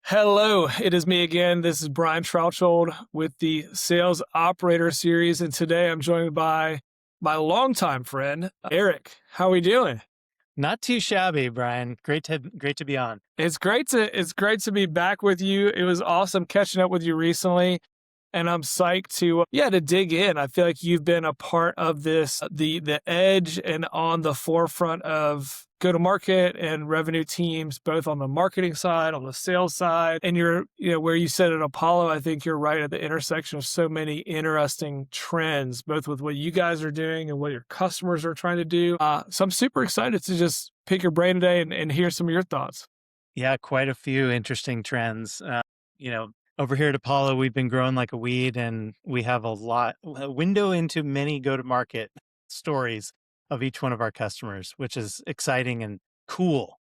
Hello, it is me again. This is Brian Trouchold with the Sales Operator Series, and today I'm joined by my longtime friend, Eric. How are we doing? Not too shabby, Brian. Great to be on. It's great to be back with you. It was awesome catching up with you recently, and I'm psyched to dig in. I feel like you've been a part of this, the edge and on the forefront of go-to-market and revenue teams, both on the marketing side, on the sales side. And where you said at Apollo, I think you're right at the intersection of so many interesting trends, both with what you guys are doing and what your customers are trying to do. So I'm super excited to just pick your brain today and hear some of your thoughts. Yeah, quite a few interesting trends. Over here at Apollo, we've been growing like a weed, and we have a window into many go-to-market stories of each one of our customers, which is exciting and cool.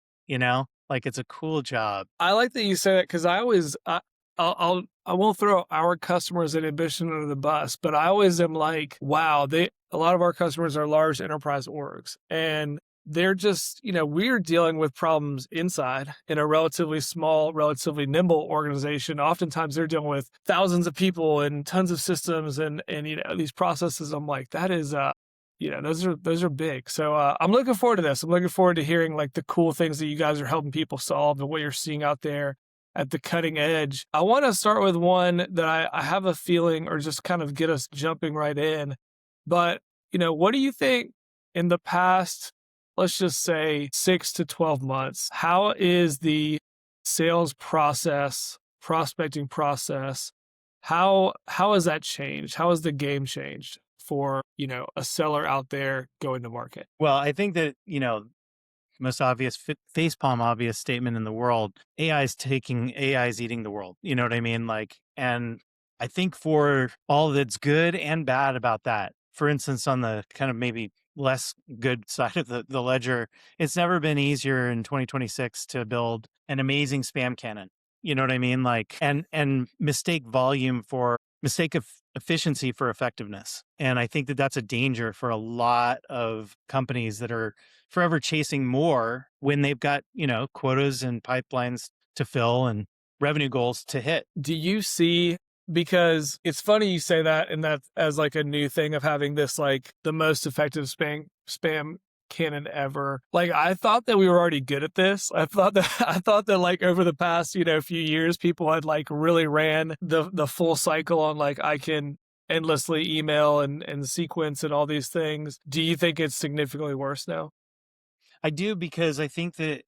Like it's a cool job. I like that you say that because I won't throw our customers at Ambition under the bus, but I always am like, wow, a lot of our customers are large enterprise orgs, and they're just, we're dealing with problems inside in a relatively small, relatively nimble organization. Oftentimes they're dealing with thousands of people and tons of systems and these processes. I'm like, that is, those are big. So I'm looking forward to this. I'm looking forward to hearing like the cool things that you guys are helping people solve and what you're seeing out there at the cutting edge. I want to start with one that I have a feeling, or just kind of get us jumping right in. But, what do you think in the past, let's just say 6 to 12 months, how is the sales process, prospecting process, how has that changed? How has the game changed for, a seller out there going to market? Well, I think that, most obvious facepalm obvious statement in the world, AI is eating the world. You know what I mean? And I think for all that's good and bad about that, for instance, on the kind of maybe less good side of the ledger, it's never been easier in 2026 to build an amazing spam cannon. You know what I mean? And mistake efficiency for effectiveness. And I think that that's a danger for a lot of companies that are forever chasing more when they've got, quotas and pipelines to fill and revenue goals to hit. Do you see, because it's funny you say that, and that as like a new thing of having this, like the most effective spam cannon ever. Like, I thought that we were already good at this. I thought that like over the past, few years, people had like really ran the full cycle on like, I can endlessly email and sequence and all these things. Do you think it's significantly worse now? I do, because I think that,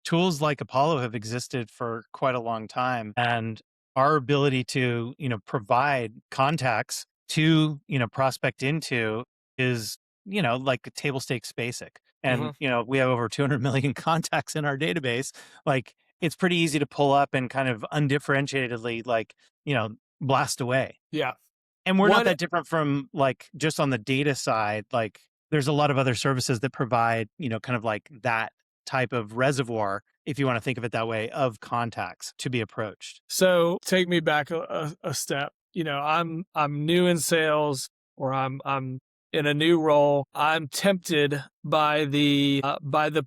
tools like Apollo have existed for quite a long time, and our ability to, provide contacts to, prospect into is, like table stakes basic. And, we have over 200 million contacts in our database. Like, it's pretty easy to pull up and kind of undifferentiatedly, blast away. Yeah. And we're not that different from like just on the data side. Like, there's a lot of other services that provide, kind of like that type of reservoir, if you want to think of it that way, of contacts to be approached. So take me back a step. I'm new in sales, or I'm in a new role. I'm tempted by the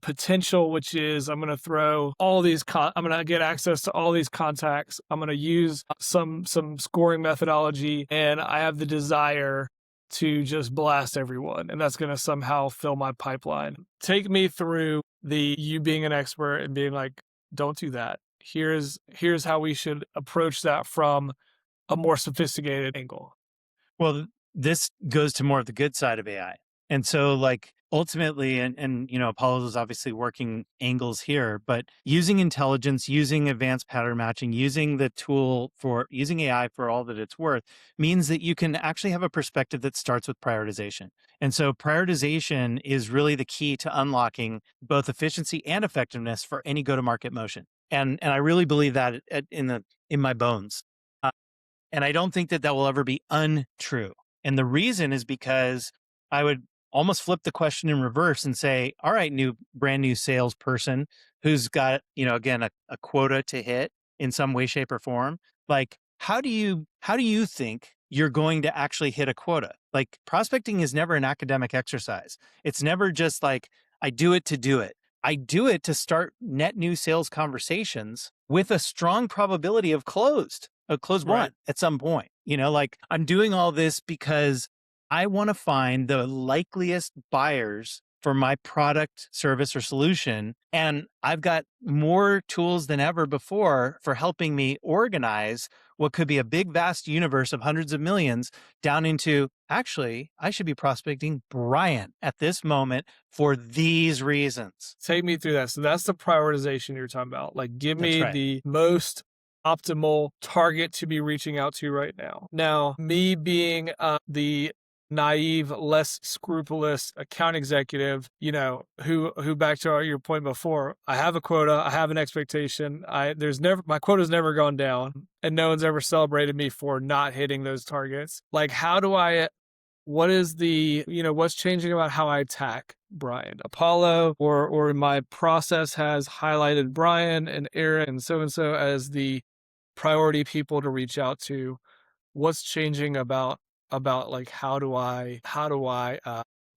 potential, which is I'm going to throw all these. I'm going to get access to all these contacts. I'm going to use some scoring methodology, and I have the desire to just blast everyone, and that's going to somehow fill my pipeline. Take me through you being an expert and being like, don't do that. Here's how we should approach that from a more sophisticated angle. Well, this goes to more of the good side of AI. And so like ultimately, and Apollo is obviously working angles here, but using intelligence, using advanced pattern matching, using using AI for all that it's worth means that you can actually have a perspective that starts with prioritization. And so prioritization is really the key to unlocking both efficiency and effectiveness for any go-to-market motion. And I really believe that in my bones. And I don't think that will ever be untrue. And the reason is because I would almost flip the question in reverse and say, all right, brand new salesperson who's got, again, a quota to hit in some way, shape, or form. Like, how do you think you're going to actually hit a quota? Like, prospecting is never an academic exercise. It's never just like, I do it to do it. I do it to start net new sales conversations with a strong probability of a closed one Right. at some point. Like I'm doing all this because I want to find the likeliest buyers for my product, service, or solution. And I've got more tools than ever before for helping me organize what could be a big, vast universe of hundreds of millions down into actually, I should be prospecting Brian at this moment for these reasons. Take me through that. So that's the prioritization you're talking about. Like, give That's me right. the most optimal target to be reaching out to right now. Now, me being the naive, less scrupulous account executive, who back to your point before, I have a quota, I have an expectation. My quota's never gone down, and no one's ever celebrated me for not hitting those targets. Like, what is what's changing about how I attack Brian? Apollo or my process has highlighted Brian and Eric and so as the priority people to reach out to. What's changing about like how do I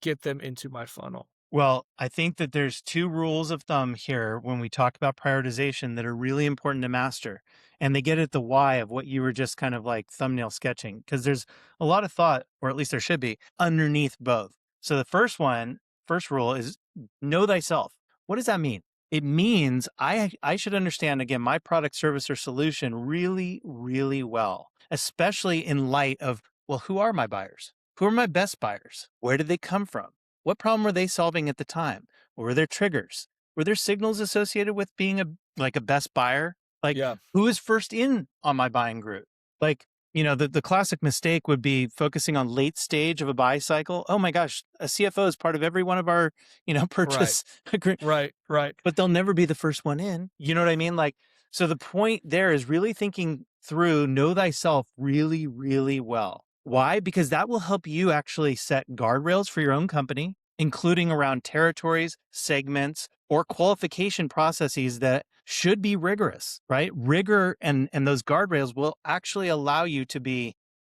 get them into my funnel? Well, I think that there's two rules of thumb here when we talk about prioritization that are really important to master. And they get at the why of what you were just kind of like thumbnail sketching, because there's a lot of thought, or at least there should be, underneath both. So the first rule is know thyself. What does that mean? It means I should understand, again, my product, service, or solution really, really well, especially in light of, well, who are my buyers? Who are my best buyers? Where did they come from? What problem were they solving at the time? What were their triggers? Were there signals associated with being a best buyer? Like Yeah. who is first in on my buying group? Like, the classic mistake would be focusing on late stage of a buy cycle. Oh my gosh, a CFO is part of every one of our, Right. purchase agreement, Right. but they'll never be the first one in. You know what I mean? Like, so the point there is really thinking through know thyself really, really well. Why? Because that will help you actually set guardrails for your own company, including around territories, segments, or qualification processes that should be rigorous, right? Rigor and those guardrails will actually allow you to be,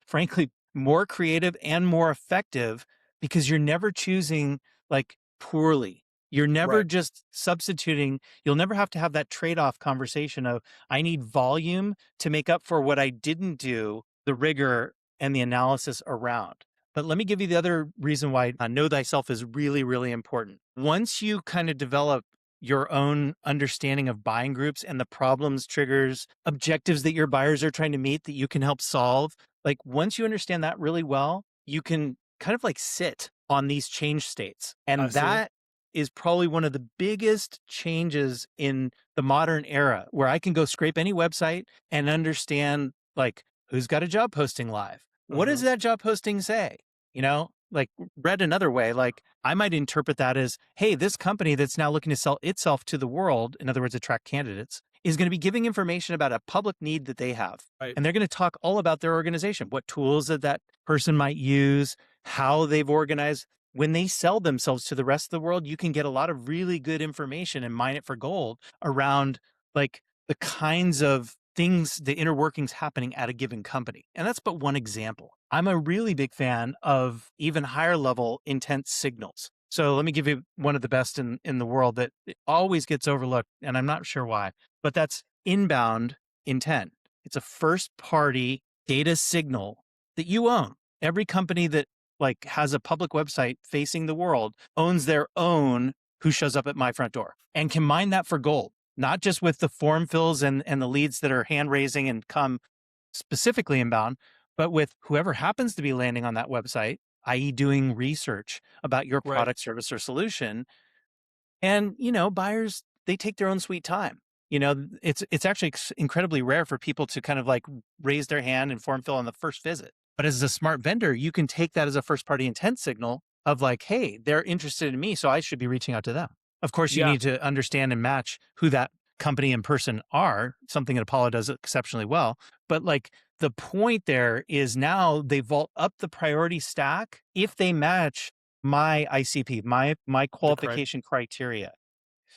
frankly, more creative and more effective because you're never choosing like poorly. You're never Right. just substituting. You'll never have to have that trade-off conversation of, I need volume to make up for what I didn't do, the rigor and the analysis around. But let me give you the other reason why know thyself is really, really important. Once you kind of develop your own understanding of buying groups and the problems, triggers, objectives that your buyers are trying to meet that you can help solve, like once you understand that really well, you can kind of like sit on these change states. I And see. that is probably one of the biggest changes in the modern era where I can go scrape any website and understand like who's got a job posting live. What does Uh-huh. that job posting say? Like read another way, like I might interpret that as, hey, this company that's now looking to sell itself to the world, in other words, attract candidates, is going to be giving information about a public need that they have. Right. And they're going to talk all about their organization, what tools that person might use, how they've organized. When they sell themselves to the rest of the world, you can get a lot of really good information and mine it for gold around like the kinds of things, the inner workings happening at a given company. And that's but one example. I'm a really big fan of even higher level intent signals. So let me give you one of the best in the world that always gets overlooked, and I'm not sure why, but that's inbound intent. It's a first party data signal that you own. Every company that like has a public website facing the world owns their own who shows up at my front door and can mine that for gold, not just with the form fills and the leads that are hand raising and come specifically inbound, but with whoever happens to be landing on that website, i.e. doing research about your Right. product, service, or solution. And, buyers, they take their own sweet time. It's actually incredibly rare for people to kind of like raise their hand and form fill on the first visit. But as a smart vendor, you can take that as a first party intent signal of like, hey, they're interested in me, so I should be reaching out to them. Of course, you Yeah. need to understand and match who that company and person are, something that Apollo does exceptionally well. But like the point there is now they vault up the priority stack if they match my ICP, my The correct. qualification criteria.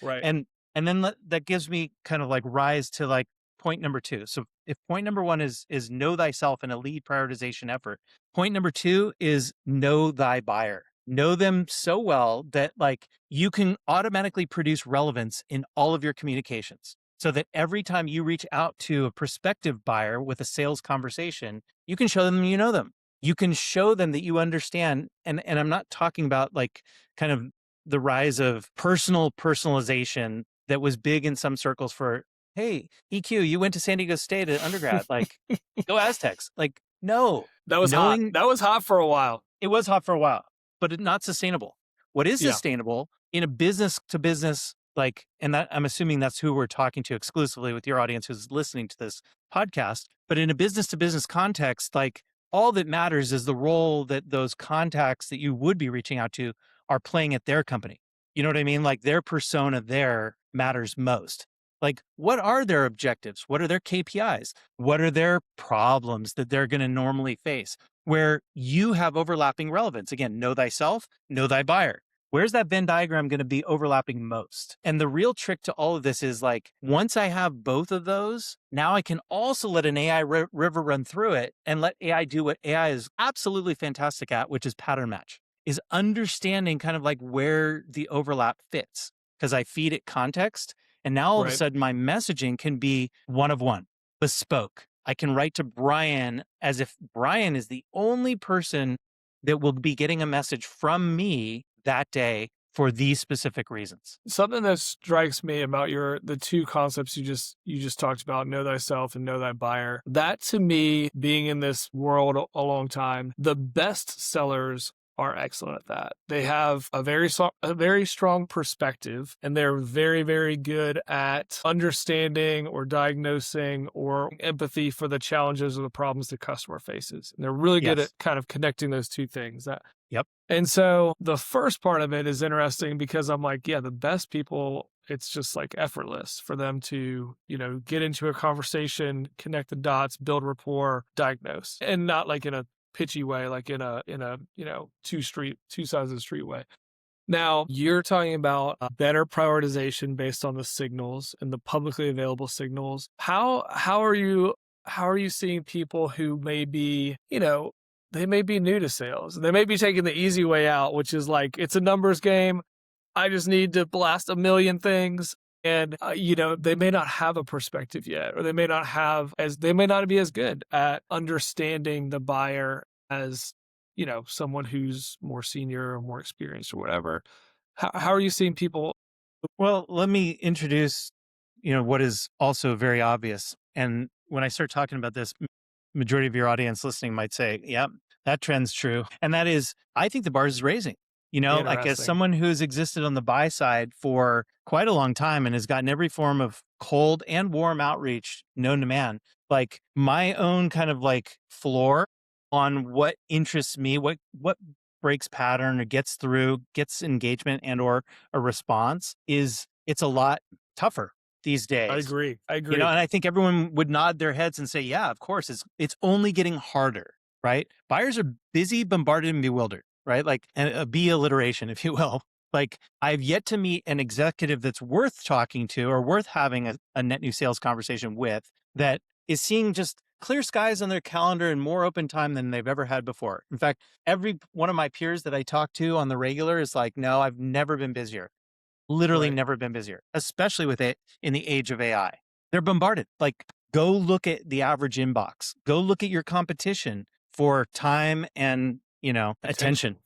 Right. And then that gives me kind of like rise to like point number two. So if point number one is know thyself in a lead prioritization effort, point number two is know thy buyer. know them so well that like you can automatically produce relevance in all of your communications. So that every time you reach out to a prospective buyer with a sales conversation, you can show them you know them. You can show them that you understand. And I'm not talking about like kind of the rise of personalization that was big in some circles for, hey, EQ, you went to San Diego State at undergrad, like go Aztecs. Like, no, That was hot. knowing That was hot for a while. it was hot for a while, but not sustainable. What is Yeah. sustainable in a business to business, like, and that I'm assuming that's who we're talking to exclusively with your audience who's listening to this podcast, but in a business to business context, like all that matters is the role that those contacts that you would be reaching out to are playing at their company. You know what I mean? Like their persona there matters most. Like, what are their objectives? What are their KPIs? What are their problems that they're going to normally face? Where you have overlapping relevance. Again, know thyself, know thy buyer. Where's that Venn diagram going to be overlapping most? And the real trick to all of this is like, once I have both of those, now I can also let an AI river run through it and let AI do what AI is absolutely fantastic at, which is pattern match, is understanding kind of like where the overlap fits. Because I feed it context. And now all of a Right. sudden my messaging can be one of one, bespoke. I can write to Brian as if Brian is the only person that will be getting a message from me that day for these specific reasons. Something that strikes me about the two concepts you just talked about, know thyself and know thy buyer. That to me, being in this world a long time, the best sellers are excellent at that. They have a very strong perspective, and they're very, very good at understanding or diagnosing or empathy for the challenges or the problems the customer faces. And they're really good at Yes. kind of connecting those two things. Yep. And so the first part of it is interesting because I'm like, yeah, the best people, it's just like effortless for them to, get into a conversation, connect the dots, build rapport, diagnose, and not like in a pitchy way, like in a, two sides of the street way. Now, you're talking about better prioritization based on the signals and the publicly available signals. How are you seeing people who may be, they may be new to sales. They may be taking the easy way out, which is like it's a numbers game. I just need to blast a million things. And they may not have a perspective yet, or they may not be as good at understanding the buyer as someone who's more senior or more experienced or whatever. How are you seeing people? Well, let me introduce, what is also very obvious. And when I start talking about this, majority of your audience listening might say, "Yep, that trend's true." And that is, I think the bar is raising. Like as Interesting. someone who's existed on the buy side for quite a long time and has gotten every form of cold and warm outreach known to man, like my own kind of like floor on what interests me, what breaks pattern or gets through, gets engagement and or a response is it's a lot tougher these I days. agree. I And agree. I think everyone would nod their heads and say, yeah, of course, it's only getting harder, right? Buyers are busy, bombarded, and bewildered, right? Like a B alliteration, if you will. Like I've yet to meet an executive that's worth talking to or worth having a net new sales conversation with that is seeing just clear skies on their calendar and more open time than they've ever had before. In fact, every one of my peers that I talk to on the regular is like, no, I've never been busier. Literally Right. never been busier, especially with it in the age of AI. They're bombarded. Like, go look at the average inbox. Go look at your competition for time and, attention. Attention.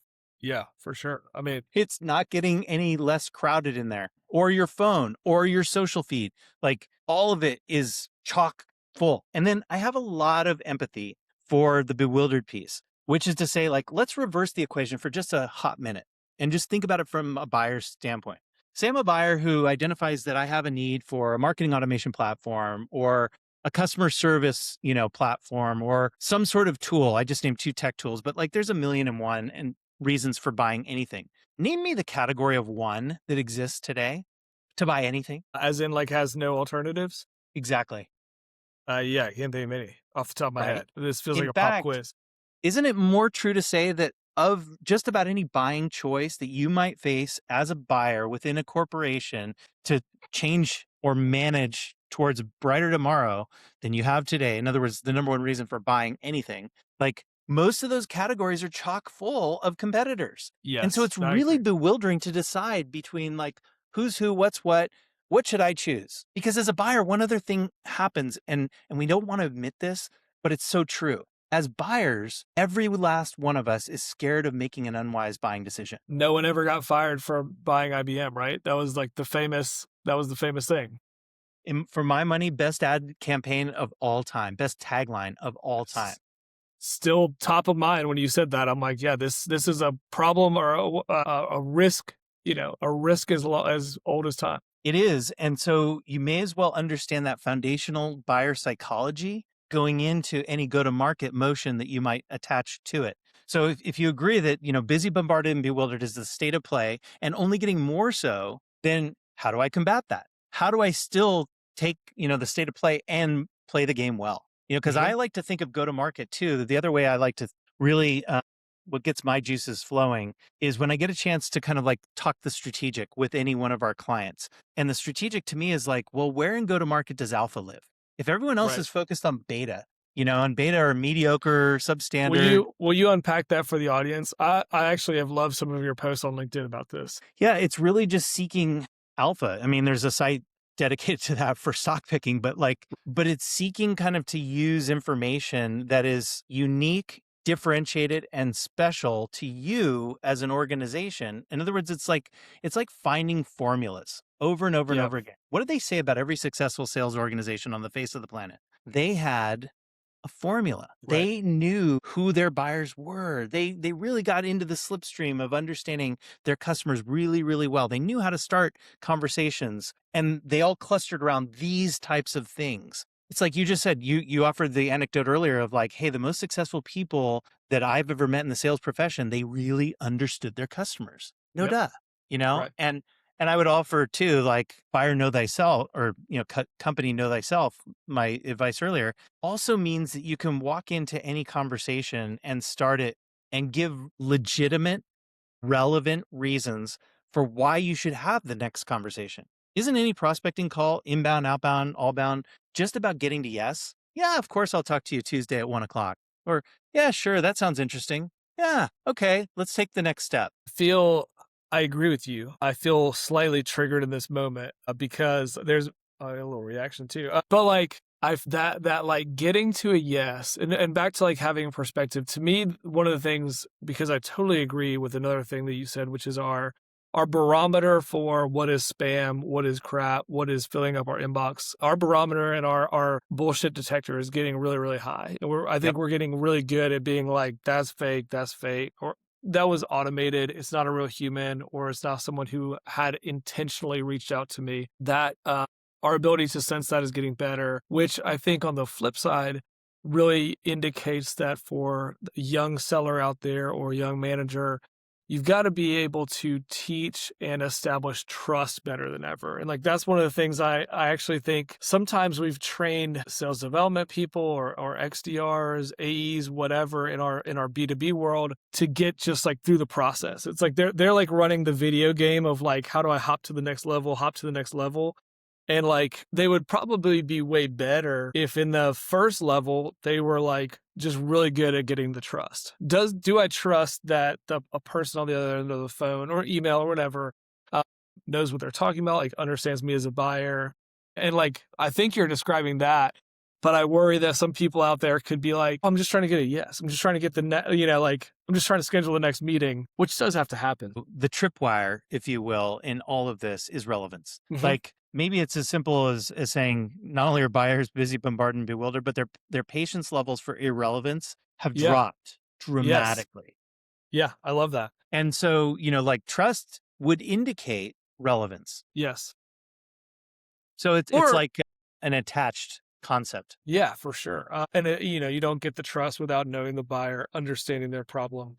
Yeah, for sure. I mean, It's not getting any less crowded in there, or your phone, or your social feed. Like, all of it is chock full. And then I have a lot of empathy for the bewildered piece, which is to say, like, let's reverse the equation for just a hot minute and just think about it from a buyer's standpoint. Say I'm a buyer who identifies that I have a need for a marketing automation platform or a customer service, platform or some sort of tool. I just named two tech tools, but like there's a million and one and reasons for buying anything. Name me the category of one that exists today to buy anything. as in like has no alternatives. Exactly. Yeah, I can't think of any off the top of my Right. head. This feels like In a pop fact, quiz. isn't it more true to say that of just about any buying choice that you might face as a buyer within a corporation to change or manage towards a brighter tomorrow than you have today? In other words, the number one reason for buying anything, like most of those categories are chock full of competitors. And so Yes, it's I really agree. bewildering to decide between like who's who, what's what should I choose? Because as a buyer, one other thing happens, and we don't want to admit this, but it's so true. As buyers, every last one of us is scared of making an unwise buying decision. No one ever got fired for buying IBM, right? That was like that was the famous thing. For my money, best ad campaign of all time, best tagline of all time. Still top of mind when you said that. I'm like, yeah, this is a problem or a risk, a risk as old as time. It is. And so you may as well understand that foundational buyer psychology going into any go to market motion that you might attach to it. So if you agree that, busy, bombarded, and bewildered is the state of play and only getting more so, then how do I combat that? How do I still take, the state of play and play the game well? Because Hmm. I like to think of go to market too. The other way I like to really, what gets my juices flowing is when I get a chance to kind of like talk the strategic with any one of our clients. And the strategic to me is like, well, where in go to market does alpha live? If everyone else Right. is focused on beta, and beta are mediocre, Will substandard. you unpack that for the audience? I actually have loved some of your posts on LinkedIn about this. Yeah, it's really just seeking alpha. I mean, there's a site dedicated to that for stock picking, but it's seeking kind of to use information that is unique, differentiated, and special to you as an organization. In other words, it's like finding formulas over and over and Yep. over again. What did they say about every successful sales organization on the face of the planet? They had a formula. Right. They knew who their buyers were. They really got into the slipstream of understanding their customers really, really well. They knew how to start conversations, and they all clustered around these types of things. It's like you just said, you offered the anecdote earlier of like, hey, the most successful people that I've ever met in the sales profession, they really understood their customers. No Yep. duh, Right. and I would offer too, like buyer know thyself, or company know thyself. My advice earlier also means that you can walk into any conversation and start it and give legitimate, relevant reasons for why you should have the next conversation. Isn't any prospecting call, inbound, outbound, all bound, just about getting to yes? Yeah, of course I'll talk to you Tuesday at 1 o'clock. Or, yeah, sure, that sounds interesting. Yeah, okay, let's take the next step. Feel I agree with you. I feel slightly triggered in this moment because there's a little reaction too. But like I've that like getting to a yes and back to like having perspective to me, one of the things, because I totally agree with another thing that you said, which is our barometer for what is spam, what is crap, what is filling up our inbox. Our barometer and our bullshit detector is getting really, really high. And I Yep. think we're getting really good at being like, that's fake, or that was automated. It's not a real human, or it's not someone who had intentionally reached out to me. That our ability to sense that is getting better, which I think on the flip side really indicates that for a young seller out there or a young manager, you've got to be able to teach and establish trust better than ever. And like that's one of the things I actually think sometimes we've trained sales development people or XDRs, AEs, whatever in our B2B world to get just like through the process. It's like they're like running the video game of like, how do I hop to the next level, hop to the next level? And like they would probably be way better if in the first level they were like just really good at getting the trust. Do I trust that a person on the other end of the phone or email or whatever uh, knows what they're talking about, like understands me as a buyer? And like I think you're describing that, but I worry that some people out there could be like, I'm just trying to get a yes. I'm just trying to get like I'm just trying to schedule the next meeting, which does have to happen. The tripwire, if you will, in all of this is relevance. Hmm. Like maybe it's as simple as saying not only are buyers busy, bombarded, and bewildered, but their patience levels for irrelevance have Yeah. dropped Yes. dramatically. Yeah. I love that. And so, like trust would indicate relevance. Yes. So it's Or like an attached concept. yeah, for sure. And you don't get the trust without knowing the buyer, understanding their problem.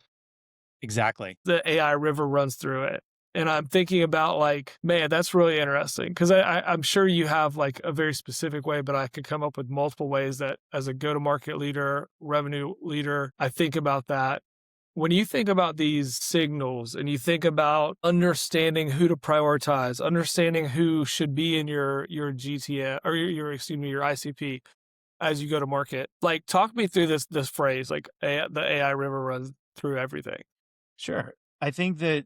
Exactly. The AI river runs through it. And I'm thinking about like, man, that's really interesting because I'm sure you have like a very specific way, but I could come up with multiple ways that as a go-to-market leader, revenue leader, I think about that. When you think about these signals and you think about understanding who to prioritize, understanding who should be in your GTM or your excuse me, your ICP, as you go to market? Like, talk me through this phrase, like, the AI river runs through everything. Sure. I think that,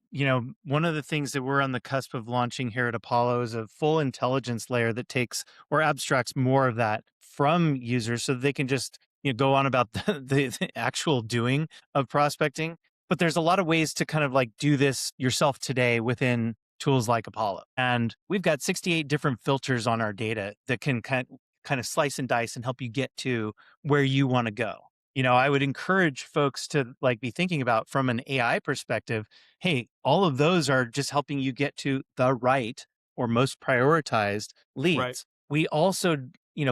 one of the things that we're on the cusp of launching here at Apollo is a full intelligence layer that takes or abstracts more of that from users so they can just, go on about the actual doing of prospecting. But there's a lot of ways to kind of like do this yourself today within tools like Apollo. And we've got 68 different filters on our data that can kind of slice and dice and help you get to where you want to go. I would encourage folks to like be thinking about from an AI perspective, hey, all of those are just helping you get to the right or most prioritized Right. leads. We also,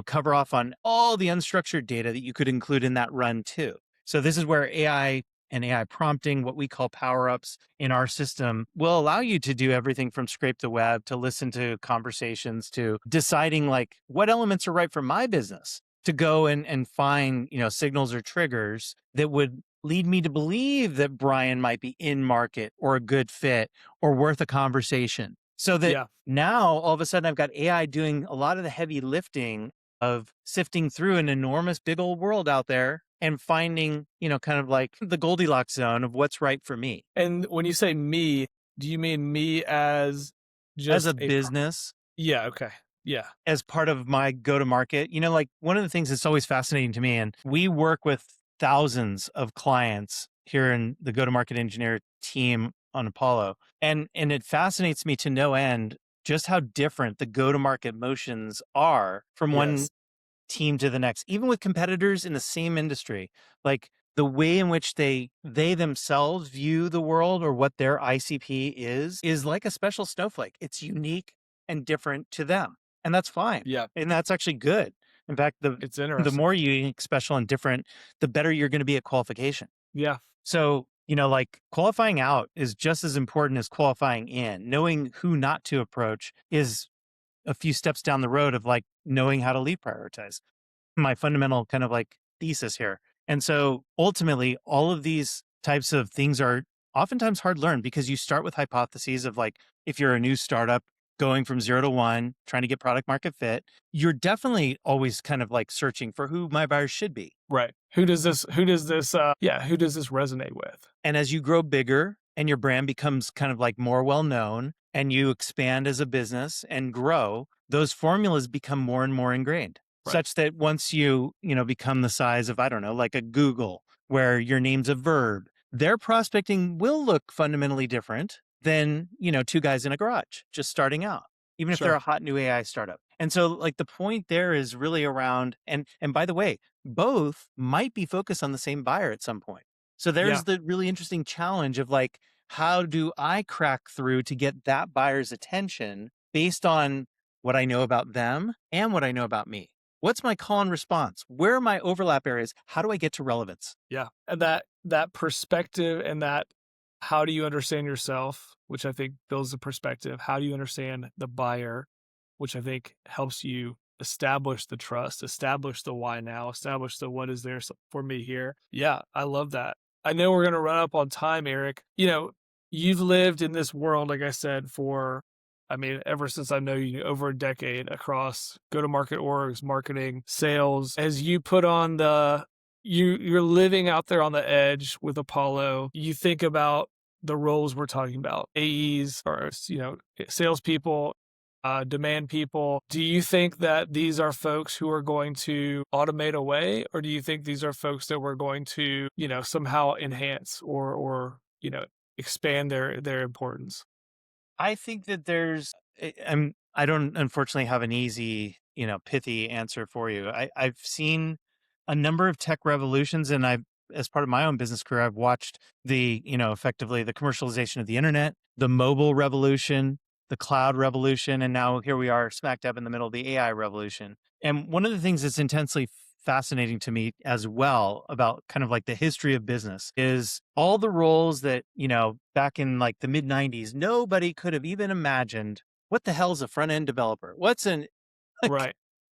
cover off on all the unstructured data that you could include in that run too. So this is where AI and AI prompting, what we call power ups in our system, will allow you to do everything from scrape the web to listen to conversations to deciding like what elements are right for my business to go and find, signals or triggers that would lead me to believe that Brian might be in market or a good fit or worth a conversation. So that Yeah. now all of a sudden I've got AI doing a lot of the heavy lifting of sifting through an enormous big old world out there and finding, kind of like the Goldilocks zone of what's right for me And when you say me, do you mean me as as a just business. yeah, okay. Yeah. As part of my go to market, like one of the things that's always fascinating to me, and we work with thousands of clients here in the go to market engineer team on Apollo. And it fascinates me to no end just how different the go to market motions are from one Yes. team to the next, even with competitors in the same industry. Like the way in which they themselves view the world or what their ICP is like a special snowflake. It's unique and different to them. And that's fine. Yeah. And that's actually good. In fact, the It's the interesting. more unique, special, and different, the better you're going to be at qualification. Yeah. So, like qualifying out is just as important as qualifying in. Knowing who not to approach is a few steps down the road of like knowing how to lead prioritize. My fundamental kind of like thesis here. And so ultimately, all of these types of things are oftentimes hard learned because you start with hypotheses of like, if you're a new startup going from 0 to 1, trying to get product market fit, you're definitely always kind of like searching for who my buyers should be. Right. Who does this resonate with? And as you grow bigger and your brand becomes kind of like more well known and you expand as a business and grow, those formulas become more and more ingrained, Right. such that once you become the size of, I don't know, like a Google, where your name's a verb, their prospecting will look fundamentally different than, two guys in a garage just starting out, even if they're Sure. a hot new AI startup. And so like the point there is really around, and by the way, both might be focused on the same buyer at some point. So Yeah. there's the really interesting challenge of like, how do I crack through to get that buyer's attention based on what I know about them and what I know about me? What's my call and response? Where are my overlap areas? How do I get to relevance? Yeah. And that perspective and that how do you understand yourself, which I think builds the perspective. How do you understand the buyer, which I think helps you establish the trust, establish the why now, establish the what is there for me here. Yeah, I love that. I know we're going to run up on time, Eric. You've lived in this world, like I said, I mean, ever since I know you, over a decade across go to market orgs, marketing, sales. As you put on you're living out there on the edge with Apollo, you think about the roles we're talking about, AEs or, salespeople, demand people. Do you think that these are folks who are going to automate away, or do you think these are folks that we're going to, somehow enhance or expand their importance? I think that I don't unfortunately have an easy, pithy answer for you. I've seen a number of tech revolutions and as part of my own business career, I've watched effectively the commercialization of the internet, the mobile revolution, the cloud revolution, and now here we are smack dab in the middle of the AI revolution. And one of the things that's intensely fascinating to me as well about kind of like the history of business is all the roles that, back in like the mid 90s, nobody could have even imagined what the hell is a front end developer? What's an, like, Right.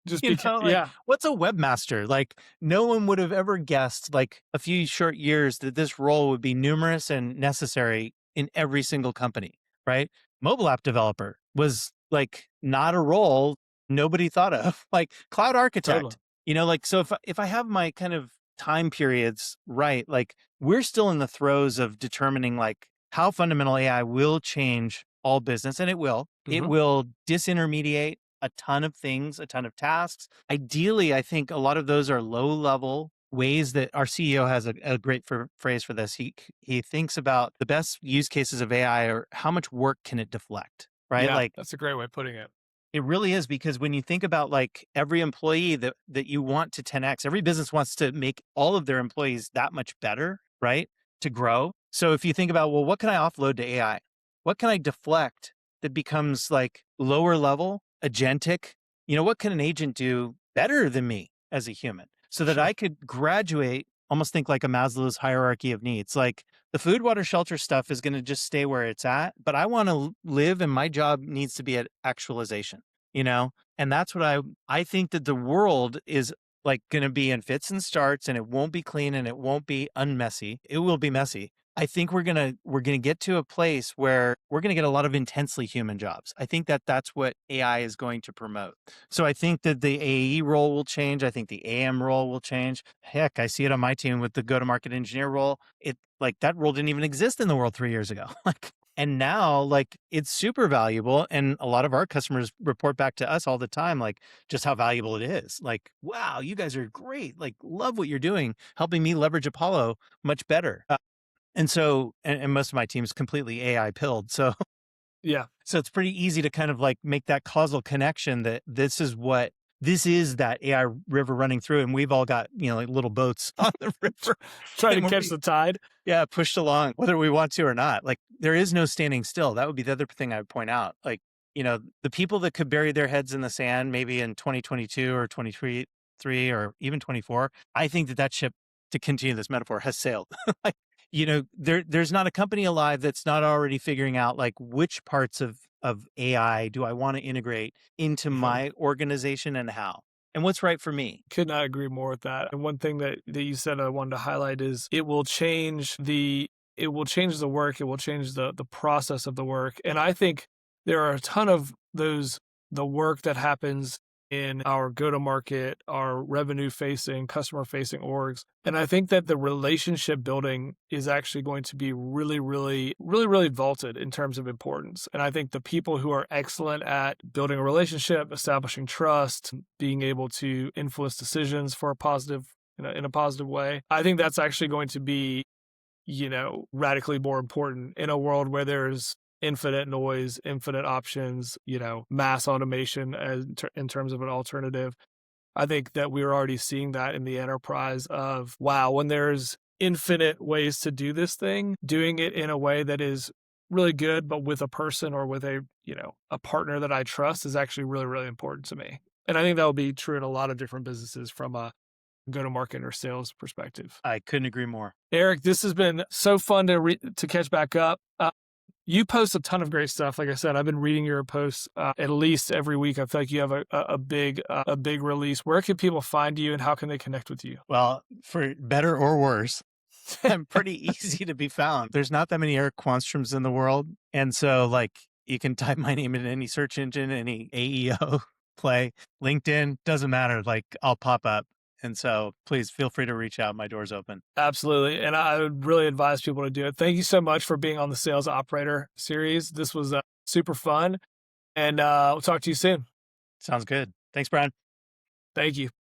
Just because, like, yeah, what's a webmaster? Like, no one would have ever guessed, like, a few short years that this role would be numerous and necessary in every single company, right? Mobile app developer was like not a role nobody thought of, like cloud totally. architect. Like, so if I have my kind of time periods right, like we're still in the throes of determining like how fundamental AI will change all business, and it will. It Hmm. will disintermediate a ton of things, a ton of tasks. Ideally, I think a lot of those are low level ways that our CEO has a great phrase for this. He thinks about the best use cases of AI or how much work can it deflect, right? Yeah, Like that's a great way of putting it. it really is, because when you think about like every employee that you want to 10x, every business wants to make all of their employees that much better, right? To grow. So if you think about, well, what can I offload to AI? What can I deflect that becomes like lower level, agentic? What can an agent do better than me as a human so that Sure. I could graduate, almost think like a Maslow's hierarchy of needs. Like the food, water, shelter stuff is going to just stay where it's at, but I want to live and my job needs to be at actualization, you know? And that's what I think that the world is like going to be in fits and starts, and it won't be clean and it won't be unmessy. It will be messy. I think we're going to get to a place where we're going to get a lot of intensely human jobs. I think that that's what AI is going to promote. So I think that the AE role will change. I think the AM role will change. Heck, I see it on my team with the go-to-market engineer role. It like that role didn't even exist in the world 3 years ago. Like, and now like it's super valuable. And a lot of our customers report back to us all the time, like just how valuable it is. Like, wow, you guys are great. Like, love what you're doing, helping me leverage Apollo much better. And so, and most of my team is completely AI pilled. So, Yeah. so it's pretty easy to kind of like make that causal connection that this is that AI river running through, and we've all got, like little boats on the river. Trying And to we're catch the tide. yeah, pushed along, whether we want to or not. Like there is no standing still. That would be the other thing I would point out. Like, the people that could bury their heads in the sand, maybe in 2022 or 23 or even 24, I think that ship, to continue this metaphor, has sailed. Like, there's not a company alive that's not already figuring out like which parts of AI do I want to integrate into Mhm. my organization and how, and what's right for me. Could not agree more with that. And one thing that you said I wanted to highlight is it will change the work, it will change the process of the work. And I think there are a ton of the work that happens in our go-to-market, our revenue-facing, customer-facing orgs. And I think that the relationship building is actually going to be really, really, really, really vaulted in terms of importance. And I think the people who are excellent at building a relationship, establishing trust, being able to influence decisions for a positive, in a positive way, I think that's actually going to be, radically more important in a world where there's infinite noise, infinite options, mass automation in terms of an alternative. I think that we're already seeing that in the enterprise of, wow, when there's infinite ways to do this thing, doing it in a way that is really good, but with a person or with a partner that I trust is actually really, really important to me. And I think that will be true in a lot of different businesses from a go to market or sales perspective. I couldn't agree more. Eric, this has been so fun to catch back up. You post a ton of great stuff. Like I said, I've been reading your posts at least every week. I feel like you have a big release. Where can people find you, and how can they connect with you? Well, for better or worse, I'm pretty easy to be found. There's not that many Eric Quanstroms in the world. And so like you can type my name in any search engine, any AEO play, LinkedIn, doesn't matter. Like I'll pop up. And so please feel free to reach out. My door's open. Absolutely. And I would really advise people to do it. Thank you so much for being on the Sales Operator series. This was super fun. And we'll talk to you soon. Sounds good. Thanks, Brian. Thank you.